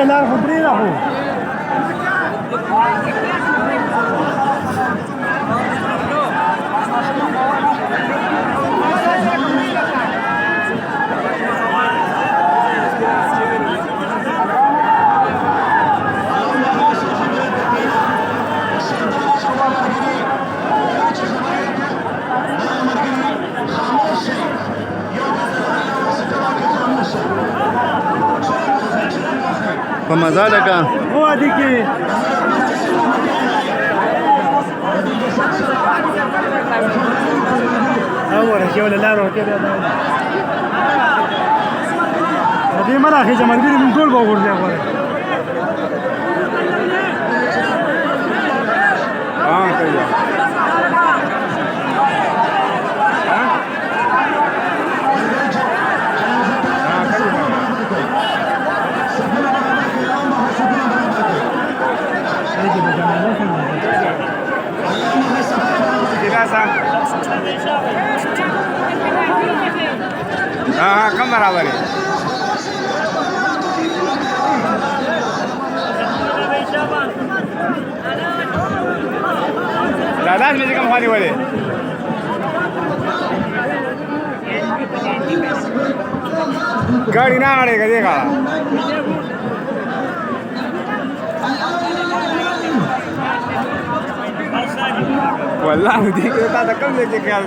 لار خو پرې ده خو په مزه لکه وادي کې اوره چې ولا لار ورته ده دې مراخي چې مرګري من ټول به ورځي غواړي کوي कम बराबर है दादा में से कम खाने वाले गाड़ी ना आड़ेगा देखा والله دي كده كم लेके क्या